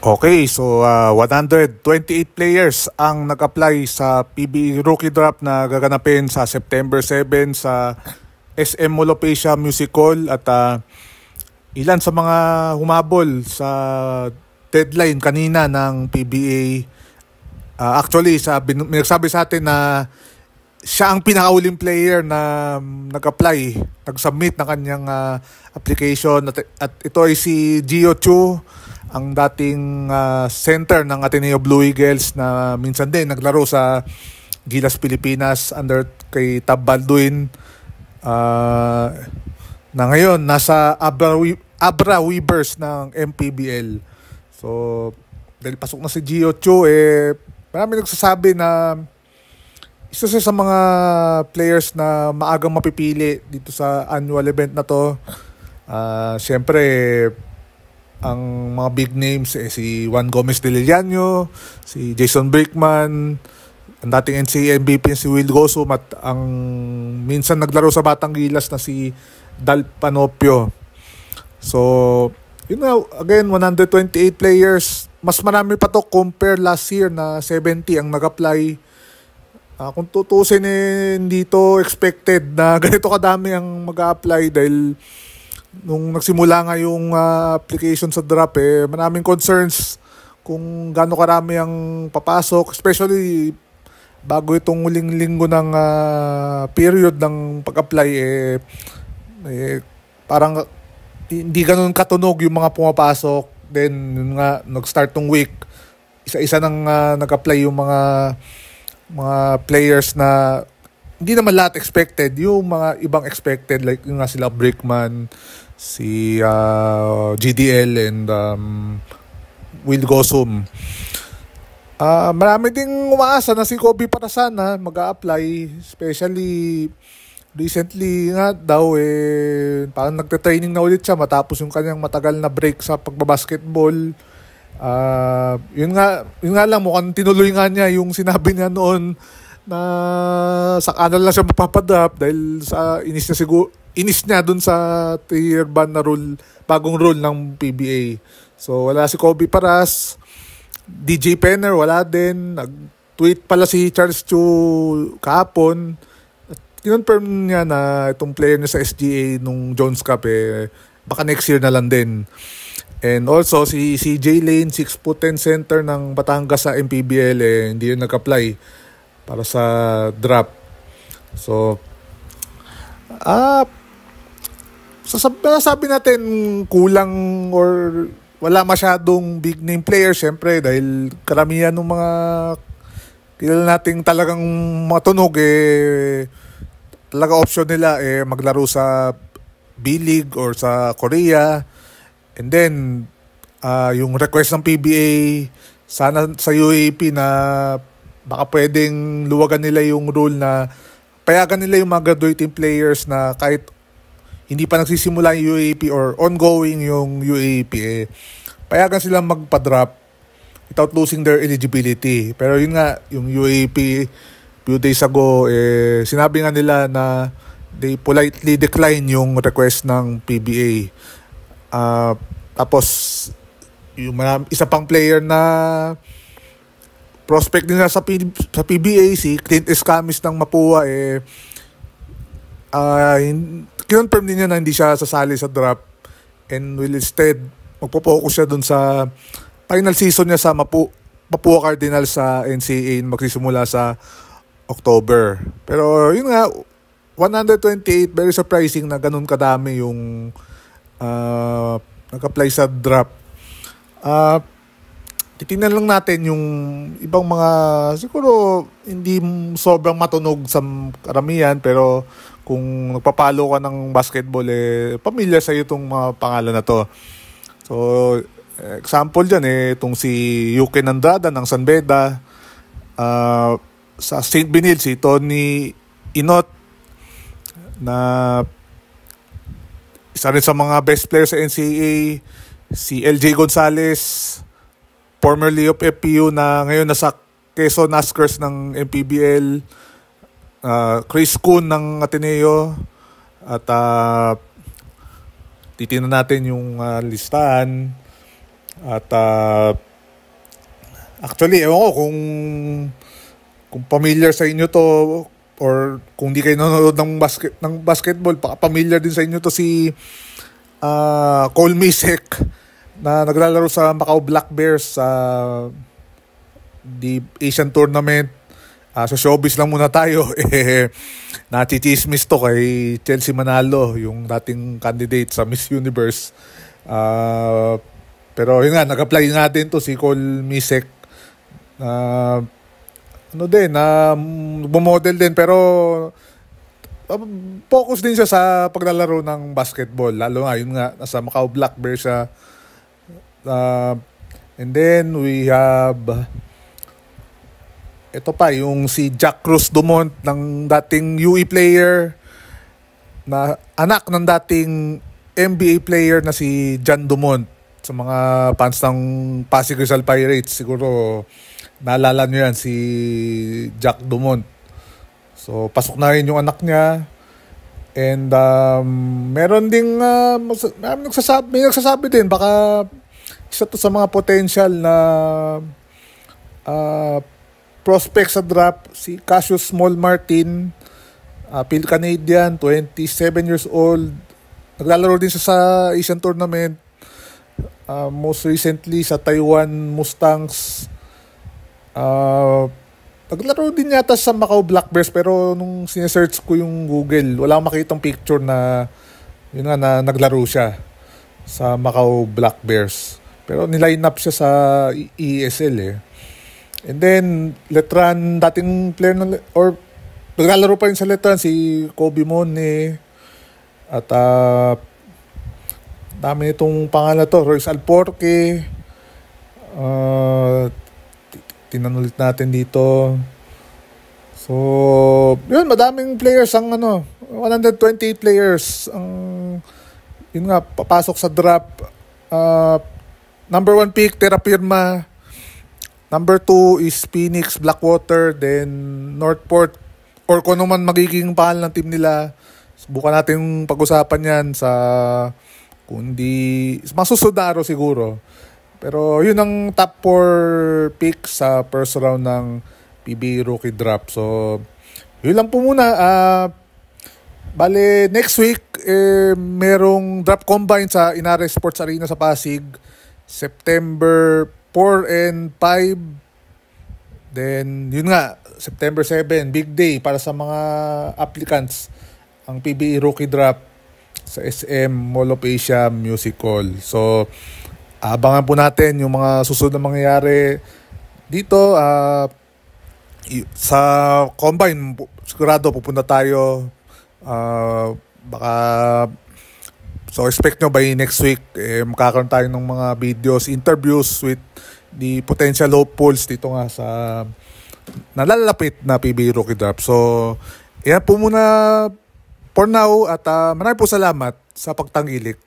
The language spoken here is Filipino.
Okay, so 128 players ang nag-apply sa PBA Rookie Draft na gaganapin sa September 7 sa SM Molopecia Music Hall at ilan sa mga humabol sa deadline kanina ng PBA. Actually, may nagsabi sa atin na siya ang pinakauling player na nag-apply, nag-submit ng kanyang application at ito ay si Gio Chu, ang dating center ng Ateneo Blue Eagles na minsan din naglaro sa Gilas Pilipinas under kay Tab Balduin, na ngayon nasa Abra Weavers ng MPBL. So dahil pasok na si Gio Chu, marami nagsasabi na isa siya sa mga players na maagang mapipili dito sa annual event na to. Siyempre, ang mga big names si Juan Gomez de Liliano, si Jason Brickman, ang dating NCAA MVP si Will Gosum, at ang minsan naglaro sa Batang Gilas na si Dal Panopio. So, yun nga, again, 128 players. Mas marami pa to compare last year na 70 ang nag-apply. Kung tutusin, hindi to expected na ganito kadami ang mag-a-apply dahil nung nagsimula nga yung application sa draft, maraming concerns kung gaano karami ang papasok, especially bago itong huling linggo ng period ng pag-apply, parang hindi ganun katunog yung mga pumapasok. Then yun nga, nag-start tong week, isa-isa nang nag-apply yung mga players na hindi naman lahat expected, yung mga ibang expected, like yung nga sila Brickman, si GDL and Will Gosum. Marami ding umaasa na si Kobe Parasan mag-a-apply, especially recently nga daw parang nagte-training na ulit siya matapos yung kanyang matagal na break sa pagbabasketball. Yun nga lang, mukhang tinuloy nga niya yung sinabi niya noon na sa kanan lang siya mapapadrop dahil sa inis niya dun sa 3-year ban na rule, bagong rule ng PBA. So wala si Kobe Paras, DJ Penner wala din. Nag-tweet pala si Charles Chu kahapon at kinonfirm niya na itong player niya sa SGA nung Jones Cup baka next year na lang din. And also si CJ Lane, 6'10" center ng Batangas sa MPBL, hindi yun nag-apply para sa draft. So sabi natin kulang or wala masyadong big name player, syempre dahil karamihan ng mga kilala nating talagang matunog talaga option nila maglaro sa B-League or sa Korea. And then yung request ng PBA sana sa UAAP na baka pwedeng luwagan nila yung rule na payagan nila yung mga graduating players na kahit hindi pa nagsisimula yung UAAP or ongoing yung UAAP, payagan silang magpa-drop without losing their eligibility. Pero yun nga, yung UAAP few days ago, sinabi nga nila na they politely decline yung request ng PBA. Tapos yung isa pang player na prospect din sa PBA, si Clint Escamis ng Mapua, kinonfirm din niya na hindi siya sasali sa draft and will instead magpo-focus siya dun sa final season niya sa Mapua Cardinals sa NCAA, magsisimula sa October. Pero yun nga, 128, very surprising na ganun kadami yung nag-apply sa draft. Titingnan lang natin yung ibang mga siguro hindi sobrang matunog sa karamihan, pero kung nagpapalo ka ng basketball, pamilya sa iyo itong mga pangalan na to. So example dyan itong si Yuken Andrada ng San Beda, sa St. Benil si Tony Inot na isa rin sa mga best players sa NCAA, si LJ Gonzalez, formerly of FPU na ngayon nasa Quezon Huskers ng MPBL, Chris Kuhn ng Ateneo, at titingnan natin yung listahan at Actually, ewan ko kung familiar sa inyo to or kung di kayo nanonood ng basketball, baka familiar din sa inyo to si Cole Misek na naglalaro sa Macau Black Bears sa the Asian Tournament. Sa showbiz lang muna tayo. Nachichismis to kay Chelsea Manalo, yung dating candidate sa Miss Universe. Pero yun nga, nag-apply nga din to si Cole Misek. Bumodel din pero focus din siya sa paglalaro ng basketball. Lalo nga, yun nga, nasa Macau Black Bears siya. And then we have ito pa, yung si Jack Cruz Dumont ng dating UE player na anak ng dating NBA player na si John Dumont. Sa mga fans ng Pasig Rizal Pirates, siguro naalala nyo yan, si Jack Dumont. So, pasok na rin yung anak niya. And meron ding may nagsasabi din, baka isa to sa mga potential na prospect sa draft, si Cassius Small Martin, Phil Canadian, 27 years old. Naglalaro din siya sa Asian Tournament. Most recently sa Taiwan Mustangs. Naglaro din yata sa Macau Black Bears, pero nung sinesearch ko yung Google, wala akong makitang picture na yun nga, na naglaro siya sa Macau Black Bears. Pero niline up siya sa ESL eh. And then Letran, dating player or naglalaro pa rin sa Letran, si Kobe Mone. At dami itong pangalan to, Royce Alporque. Tinanulit natin dito. So, yun, madaming players ang 128 players ang yun nga, papasok sa draft. Number 1 pick, Terra Firma. Number 2 is Phoenix Blackwater, then Northport, or kung ano man magiging pangalan ng team nila. Subukan natin pag-usapan yan sa kundi masusunod na araw siguro. Pero yun ang top 4 picks sa first round ng PBA Rookie Draft. So, yun lang po muna. Bale, next week, merong draft combine sa Inares Sports Arena sa Pasig. September 4 and 5. Then, yun nga, September 7, big day para sa mga applicants. Ang PBA Rookie Draft sa SM Mall of Asia Music Hall. So, abangan po natin yung mga susunod na mangyayari dito. Sa combine, sigurado pupunta tayo. So expect nyo by next week, makakaroon tayo ng mga videos, interviews with the potential hopefuls dito nga sa nalalapit na PBA Rookie Draft. So, yan po muna for now at maraming po salamat sa pagtanggilik.